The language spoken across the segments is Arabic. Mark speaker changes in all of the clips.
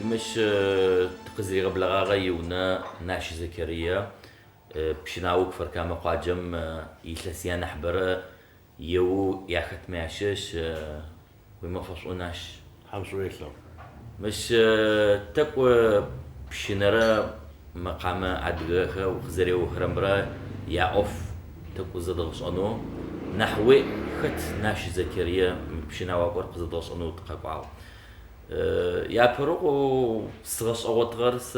Speaker 1: مش تقزي قبل غايونا ناشي زكريا بشناوك فركام قاجم يثلثيان حبر يو ياخت معشش وما فصوناش
Speaker 2: حمص ويسلم
Speaker 1: مش تقوى بشنرا مقام عدغه وخزري وخرمبرا يا اوف تقوى زدغس انو نحوي خت ناشي زكريا بشناوك ورق زدغس انو تقاقعو يا برو سغس اوتغرس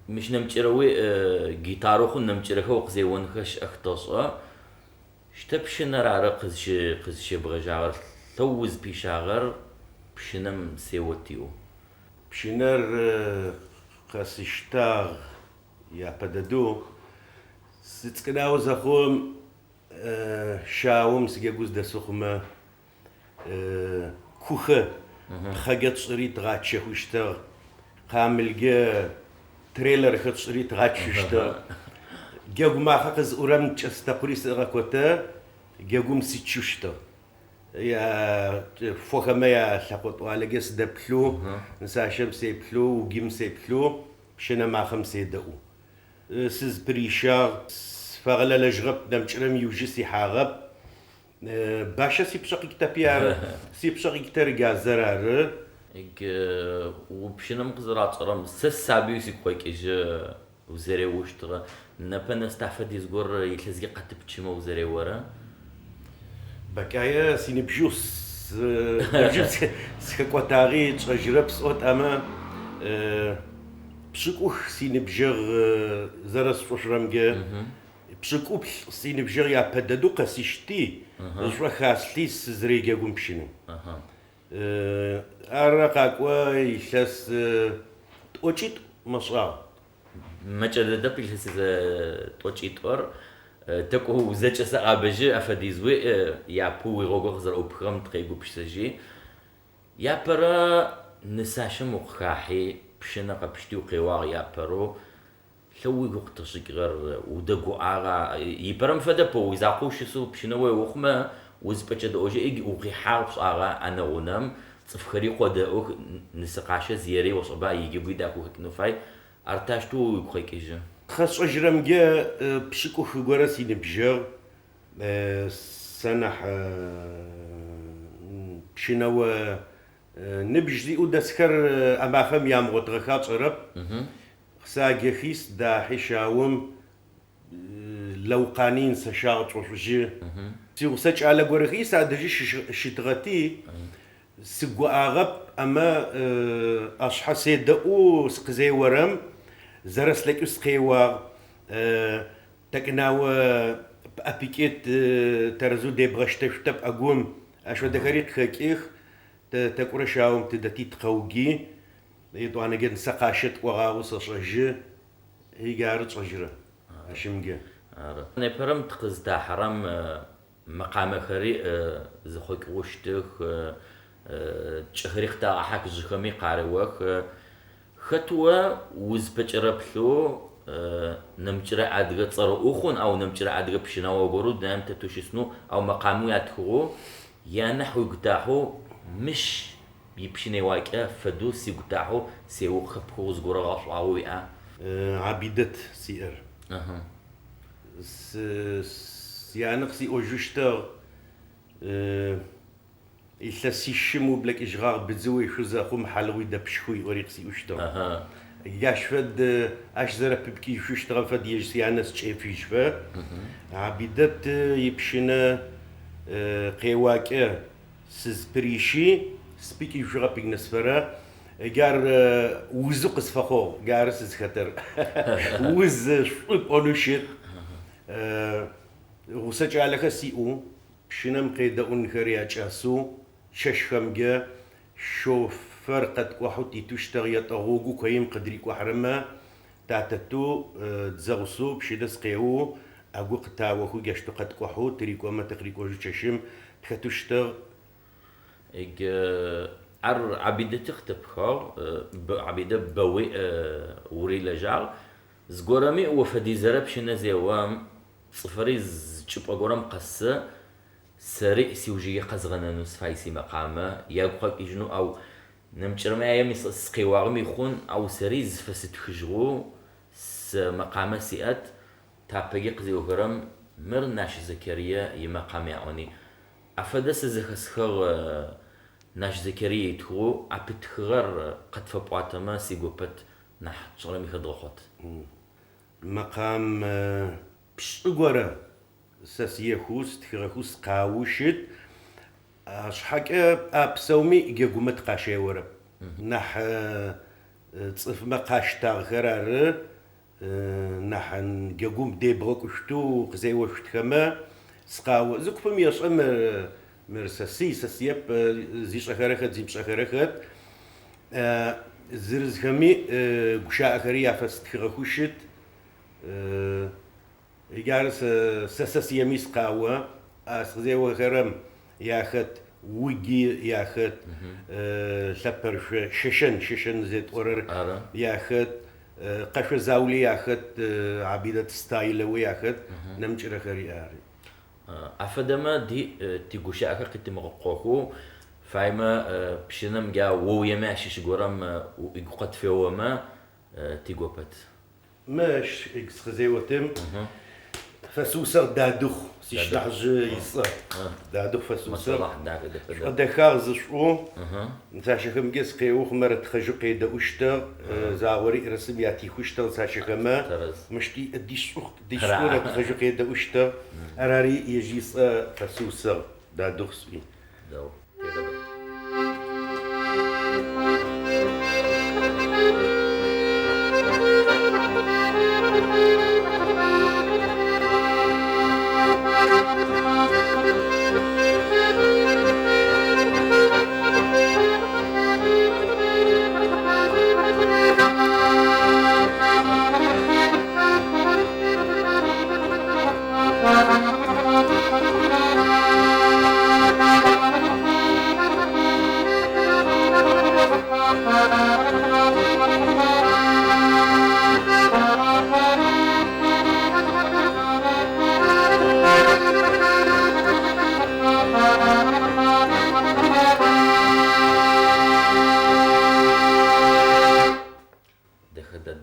Speaker 1: مش نمچروي جيتارو خو نمچرخو قزيون خش اختصا شتبشن رارا قزش بغجاغر ثوز بيشاغر بشنم سيوتيو
Speaker 2: بشنر قاسشتاغ يا بددو ستكناو زخوم شاوم سجاجوز دسوخما كوخه خجت صريت غاتشه وشتا قامل جا تريلر خت صريت غاتششتا جاكو ما خاز أورام تستقريس غاكوتا جاكو مسيتشوشتا يا فوخما يا ثقوت على جس دبلو نساشم سيبلو وجيم سيبلو شنا ما خمسة دقو سيز بريشا فغلا لجرب نمشرم يوجسي حاغب باشا سيبشاقي كتابيار سيبشاقي كتارجع زرار
Speaker 1: وبشنا مقزرات رم سسابيو سيكويك إيش وزري وشتغا نبنا استعفد يزقر يتلزق قتب تشما وزري ورا
Speaker 2: بكايا سينبجوس بجوس سكواتاري تجرب صوت أما بشكوخ سينبجر زرس فشرمجة بشكوب سينبجر يا بددو قسيشتي زرا خاصليس زريجا قوم بشنو أرقا كوي شاس توشيت مصرا
Speaker 1: ما جد دبل هسه توشيت أور تكو زج سأبجي أفديزوي يا بوي روجو زر أبخم تقيبو بشتجي يا برا نساشم وخاحي بشنا قبشتي وقوار يا برو لوي وقت صغير ودقو آغا يبرم فدبو يزاقوش يسو بشنوي وخما وزبجد أوجي إيجي وقي حاربس آغا أنا ونم صفخري قدأوك نسقاشة زياري وصبا يجي بيداكو هكنوفاي أرتاشتو يكويك إيجا
Speaker 2: خاص أجرم جا بشكو خجورة سينبجر سنح بشنو نبجدي ودسكر أما فم يام غطرخات عرب ساجخيس دا حشاوم لو قانين سشاط وفجي سيغسج على غورخيس عدجي شتغتي سقو أغب أما أصحى سيدقو سقزي ورم زرس لك اسقيوا تكناو أبيكيت ترزو دي بغشتفتب أقوم أشو دخريق خكيخ تكورشاوم تدتي تقوجي يدو أنا جد سقاشت وغاوس صجي هي قارت صجرة أشمجة
Speaker 1: نبرم تقزدا حرام مقام خري زخوك وشتك تشخريخ تا حق زخمي قاروخ خطوة وزبجربلو نمجرا عدغ صرؤخون أو نمجرا عدغ بشناو برود نام تتوشسنو أو مقامو يدخو يا نحو قداحو مش يبشني واكا فدو سي قداحو سيو خبخو زغورا غاصو عويا
Speaker 2: عبيدت سير يعني خسي أوجشتر إلا سيشمو بلاك إجغار بتزوي شو زاخو حلوي دبشوي وريقسي وشتر ياش فد أشزر ببكي شو اشتغل فد يجسي أنا سشيفيش فا عبيدت يبشنا قيواك سزبريشي سبيكي جرا بينسفرا جار وزق سفخو جار سز خطر وز شوب أولوشيت وسج على خسيو بشنم قيدا أنخريا جاسو ششخمجا شو فرقت وحوتي تشتغي طغوغو كيم قدريك وحرما تعتتو تزغسو بشدس قيو أقو قتا وخو جاشتو قد كوحو تريكو أما تقريكو جو تشم تختشتغ
Speaker 1: عر عبيدة تختب خار عبيدة بوي وري لجار زغورامي وفدي زرب شنا زيوام صفري زجب أقورام قصة سريع سيوجي قزغنا نص فايسي مقامة يابقى إجنو أو نمشر ما يمي سقيواغم يخون أو سريز فست خجرو س مقام سيئت تابجي قزي وهرم مر ناش زكريا يمقام يعني أفدس زخسخر ناش زكريا يتخو أبتخر قد فبواتما سيقوبت نح شغل ميخدرخوت
Speaker 2: مقام بشغورة ساسيخوس تخرخوس قاوشت أشحك أبسومي جيجومت قاشيورة نح تصف ما قاشتا غرار نحن جيجوم ديبروك وشتو قزي وشت خما سقاو زكفم يشم مرساسي ساسيب زيش أخرخت زيمش أخرخت زرز خمي قشاء أخريا فاستخرخوشت يجارس ساسيا ميسقاوة أسخزي وخرم ياخد وجي ياخد لبر ششن زيت قرر ياخد قش زاولي ياخد عبيدة ستايل وياخد نمشي خري أري
Speaker 1: أفدما دي تيجوشا أخر كتير مقوقو فايما بشنم جا ويماشي شجورم ويقعد في وما تيجوبت
Speaker 2: ماش إكسخزي وتم فسوسر دادوخ سيشلحج يصير دادوخ فسوسر دخاز شو نتاشخم جس قيوخ مرت خجوقي دوشتا زاوري رسم ياتي خوشتا نتاشخما مشتي دي شورة خجوقي دوشتا أراري يجيس فسوسر دادوخ سوي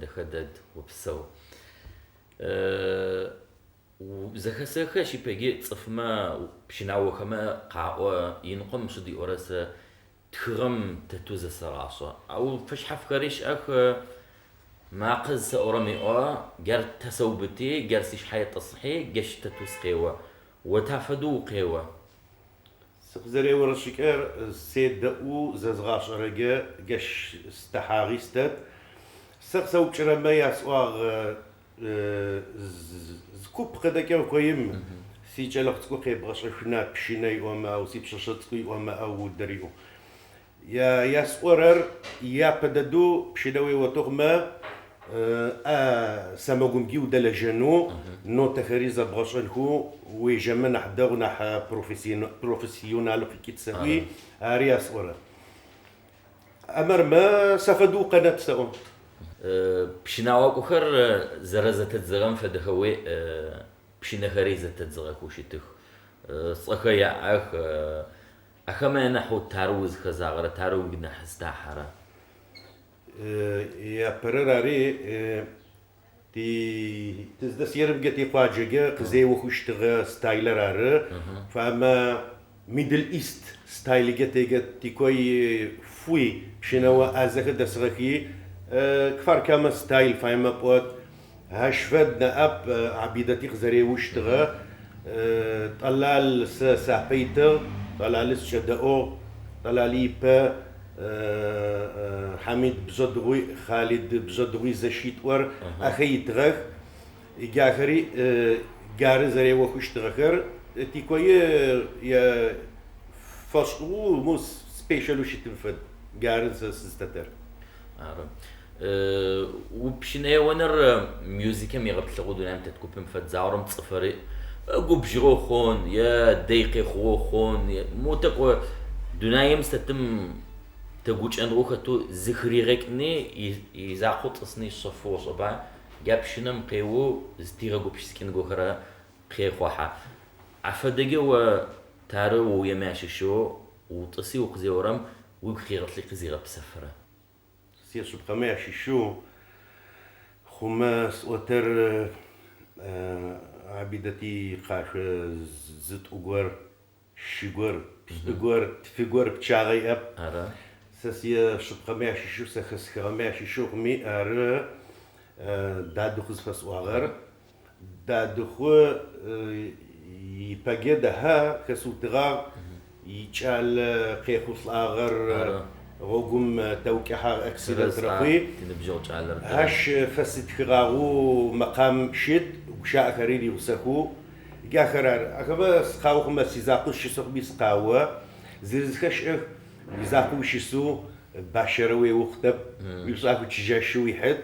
Speaker 1: دخدد وبسو وزخسخ شي بيجي تصفما بشناو خما قاو ينقم شدي أورس تخرم تتوز السراسة أو فش حفكريش أخ ما قز أورمي جر تسوبتي جر سيش حياة تصحي جش تتوز قوة وتفدو قوة
Speaker 2: سخزري ورشكر سيد دقو زغاش رجع جش استحاغيستت سخسو بشرما يسواغ زكوب قدا كيو قيم سيجا لختكو قيب غششنا بشيناي وما أو سيبششتكو وما أو دريو يا يسورر يا بددو بشدوي وتغما سامقوم جيو دلجنو نو تخريزة بغشنكو ويجمع نحضر نح بروفيسيونال في كتسوي أري يسورر أمر ما سفدو قناة سأون
Speaker 1: بشناوك أخر زرزة تزغم فدهوي بشنا خريزة تزغك وشتخ صخيا أخما نحو تاروز خزاغرة تاروز نحستاحرة
Speaker 2: يا برراري تي تزدس يرب جتي قاججة قزي وخشتغ ستايلر فما ميدل إيست ستايل جتي كوي فوي بشناوا أزخ دسغكي كفار كما ستايل فايما بود هاشفدنا أب عبيدتي خزري وشتغى طلال سابيتر طلال شداو طلالي با حميد بزدوي خالد بزدوي زشيت ور أخي تغخ جاخري جار زري وخشتغخر تيكوي يا فاشو موس سبيشال وشتنفد جار سستتر
Speaker 1: وبشنايا ونر ميوزيكا ميغبتلغو دونام تتكوبم فتزاورم تصفري قوب جرو خون يا دقيقة خو خون مو تقوى دونايم ستم تقوش أن روخة زخري غيكني يزاقو تصني صفو صبا جاب شنم قيو زتيغا قوبش سكين غوخرا قي خوحا عفدقي و تارو ويماشي شو وتصي وقزيورم وبخير تلقي زيرة بسفرة
Speaker 2: سير شبقمي شو خماس وتر عبيدتي قاش زت أجور شجور تفجور بتشاغي أب
Speaker 1: أرى
Speaker 2: سير شبقمي شو سخس خمي شو خمي أر دادو خزفس وغر دادو خو يبجدها كسوتغا يجعل قيخوس الآخر غوغم توكيحا أكسيدنت رقوي هاش فسد فراغو مقام شد وشاء كريري وسكو جا خرار أكبر سقاو خما سيزاقو شسوق بيسقاوة زرزكش يزاقو شسو باشروي وختب يساقو تجاشو يحد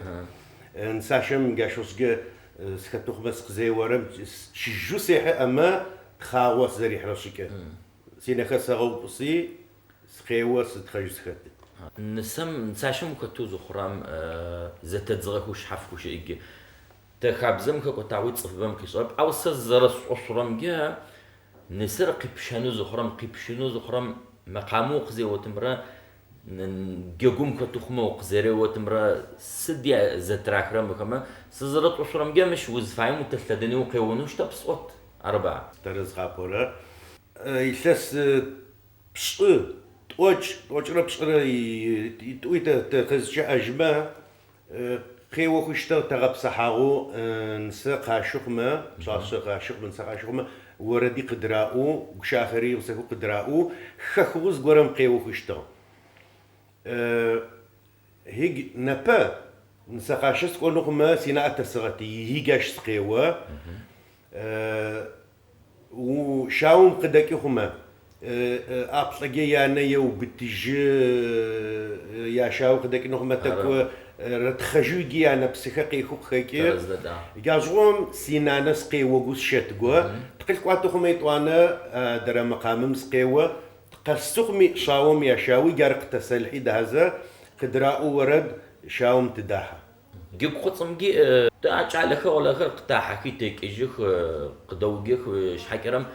Speaker 2: نساشم جاشوس جا سكتو خما سقزي ورم تجو سيحة أما خاوس زريح رشيكه سينخا سغو بصي سخيوة ستخرج سخت
Speaker 1: نساشم كتو زخرام زتتزغكو شحفكو شيء تخابزم كو تعويض صفبام كيصاب او سزرس اصرام جا نسر قبشانو زخرام قبشانو زخرام مقامو قزي وتمرا نجوم كتخمو قزري وتمرا سديا زتراكرام كما سزرت اصرام جا مش وزفايم متلتدني وقيونوش تبصوت 4
Speaker 2: ترز غابورا يسس بشق توج ربشق يتويت تخزش أجمع خيو خشتا تغب صحاغو نساق شخمة شاسق شخمة نساق شخمة وردي قدراؤو وشاخري وسكو قدراؤو خخوز قرم خيو خشتا هيج نبا نساق شس كل نقمة سينا تسغتي هيجاش سقيوة وشاوم قداكي خما أطلقي يعني يو بتجي يا شاو قداكي نخما تكو رتخجو جي أنا بسخقي خخكي جازوم سينانا سقي وجوز شتقوا تقل قواتو خما يتوانا درا مقامم سقيوا تقصخمي شاوم يا شاوي جارق تسلحي دهزا قدراؤو ورد شاوم تداها
Speaker 1: جيب قطم جي تاج على خول آخر قطع حكيتك إجيخ قدوجيخ شحكرم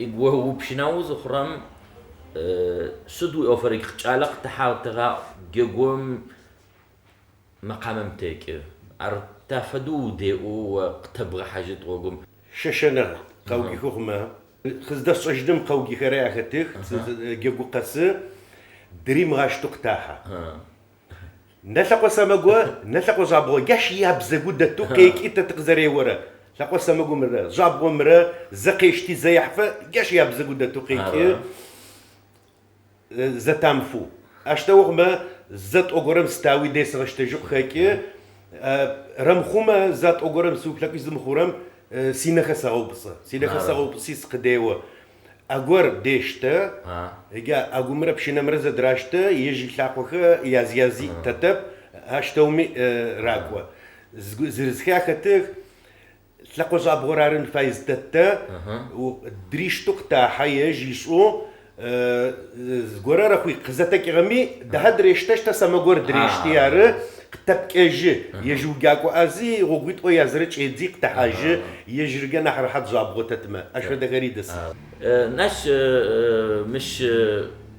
Speaker 1: إجوه وبشناوز خرام سدوا أوفريك على قطع تغا جيقوم مقام متك أرتفدوا ديو قتبغ حاجة وقوم
Speaker 2: ششنا قوجي خما خزدا صجدم قوجي خريعة خدك جيقو قص دريم غاش تقطعها نلقوا سماقوا نلقوا جابوا جاش يابزقوا دتو كيك إنت تقزري ورا لقوا سماقوا مرة جابوا مرة زقيشتي زي حفا جاش يابزقوا دتو كيك زتامفو أشتوق ما زت أقرم ستاوي ديس غشتجوق خيك رمخوما زت أقرم سوق لك يزم خورم سينخ ساغو بصي سقديوه أقول ديشته إجا أقول مرة بشينا مرة دراشته يجي لاقوخه يازيازي تتب هاشتومي راقوة زرزخيا خطير تلاقوا جابورارن فايز تتا ودريشتوك تا حيجي شو زغورا رخوي قزتك غمي ده دريشتش تسمغور دريشتي يار تبكيجي يجو جاكو ازي غوغيت او يازرچ يديق تحاجي يجرجنا حرحت جابوتتما اشو ده غريدس
Speaker 1: ناش مش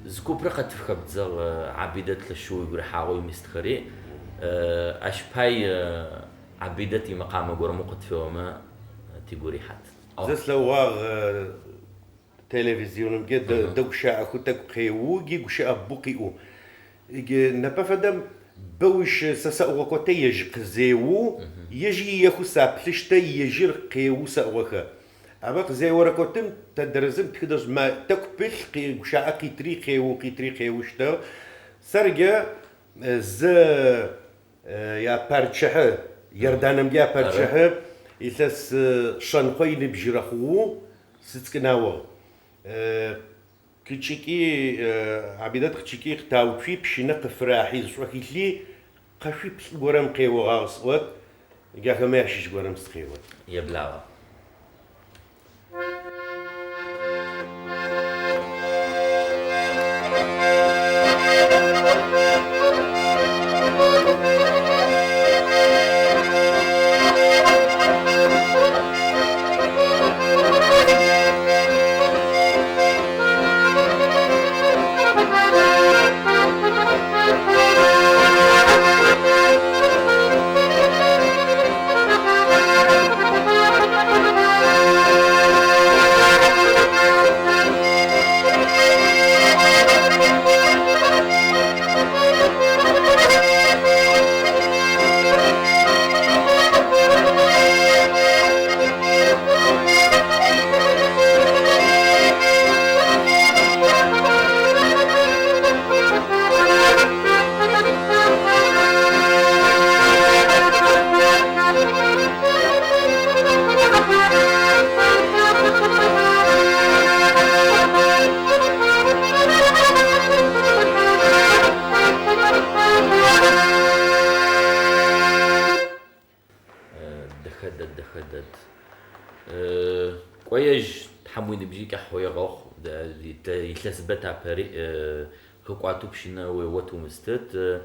Speaker 1: زكوبرا قد فخبت زغ عبيدت لشو يقول حاوي مستخري اش باي عبيدتي مقام غور مقت فيهما تيغوري حد
Speaker 2: زس لو تلفزيون بجد دوشا اخوتك خيوغي وشا ابوقيو نبا فدم بوش سسأو كوتي يجي قزيو يجي ياخو سابلشتا يجي قيو سأوخا أما قزيو راكوتم تدرزم تخدش ما تكبل وشا قيتري قيو شتا سرجع ز يا بارتشح يردانم يا بارتشح إثاس شنقوي نبجرخو ستكناو كتشيكي عبيدات كتشيكي تاو في بشينا قفراحي شو كيتلي قفي بس غورم قيو غاصوت يا ما يحشيش غورم سخيوت
Speaker 1: يا بلاوه دخدت كويج تحموين بجيك حوي غوخ يتلسبت عباري كوكواتو بشينا ووتو مستت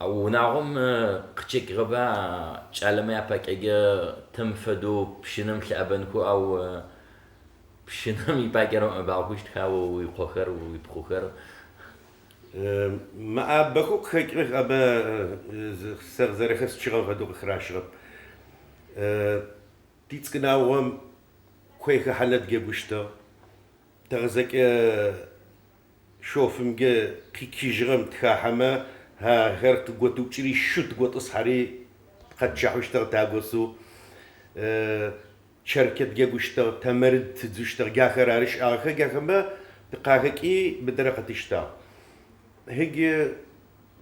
Speaker 1: او نعم قتشيك غبا تعلم يا باك اجا تمفدو بشينم لابنكو او بشينم يباكر باكوش تخاو ويبخر ويبخر
Speaker 2: ما أبكو خير أبا سر زرخس شغل غدو خراشرب تيتسكنا وهم كويخ حلت جبوشتا تغزك شوف مجا كي جرم تخاحما ها غير تقوتو تشري شوت قوت أصحري قد شاحوشتا تاغوسو شركة جبوشتا تمرد تزوشتا جاخر عرش آخر جاخما تقاهكي بدرقة تشتا هيك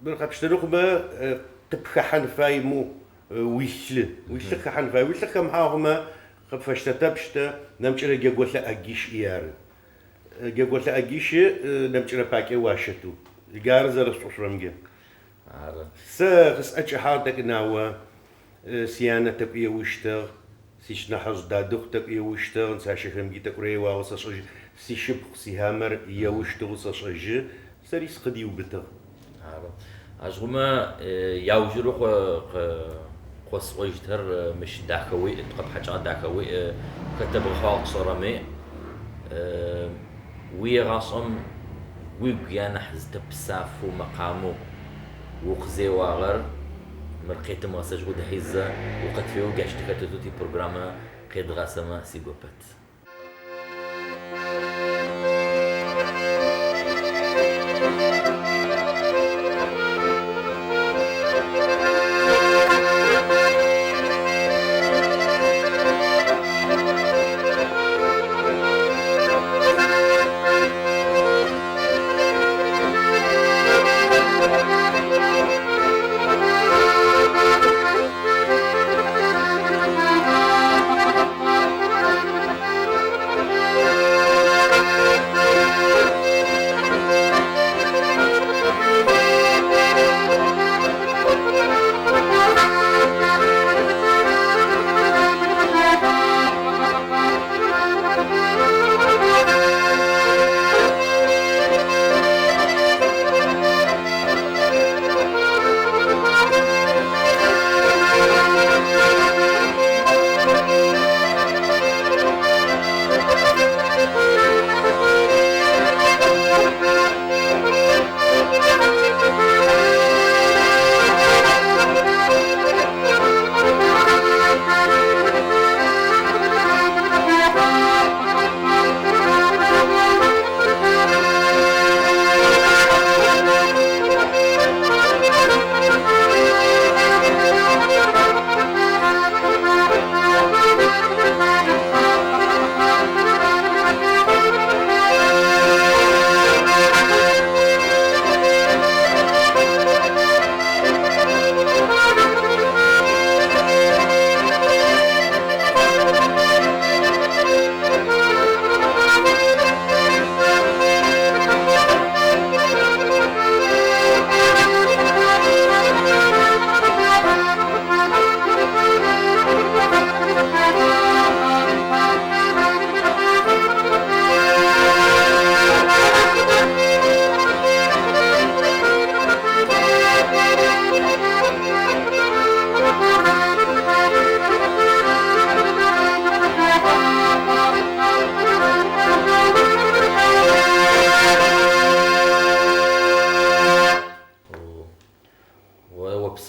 Speaker 2: بالقبشت رقبة تبخ حنفاي مو ويشل خحنفاي ويشل كم هاهما قبشت تبشت نمشي جاقول لا أجيش إيار جاقول لا أجيش نمشي باكي واشتو جارز رصوص رمجة سخس أشي حالتك ناوا سيانة تبقي وشتر سيش نحز دادوخ تبقي وشتر نساشي خمجي تقري واوساش سيشبخ سيهامر يوشتر وساش سريس قديو بتر.
Speaker 1: أجمع يوجرو قص وجتر مش داخوي تقب حاجة داخوي كتب خالق صرامي ويغاصم ويجيان حز تبساف ومقامه وقزي واغر مرقيت مساج ود هيزة وقد فيه وجاشت كتوتي برنامج قيد غاسمة سيبوبت.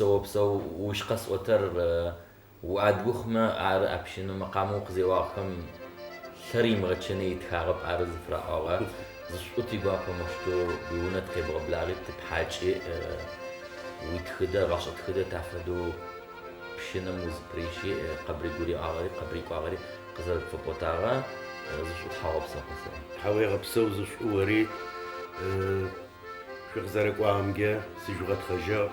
Speaker 1: وبسو وش قص وتر وعد ما عار أبشنو مقامو قزي واقم شريم غتشني تخارب عرض فراغا زشوتي باكو مشتو بيونت كبر بلاغي تبحاجي ويتخدا غاش تخدا تافدو بشنا موز بريشي قبري غوري اغاري قبري قاغري قزل فبوتاغا زشوت حاوب صافا
Speaker 2: حاوي غبسو زشوري شغزارك وامجا سيجوغات خجا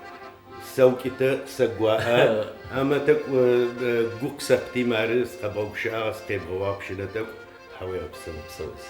Speaker 2: سوكيتا سقواها أما تك جوك سبتي مارس قبوك شعر سقيب غواب شنتك حوي أبسم
Speaker 1: سوس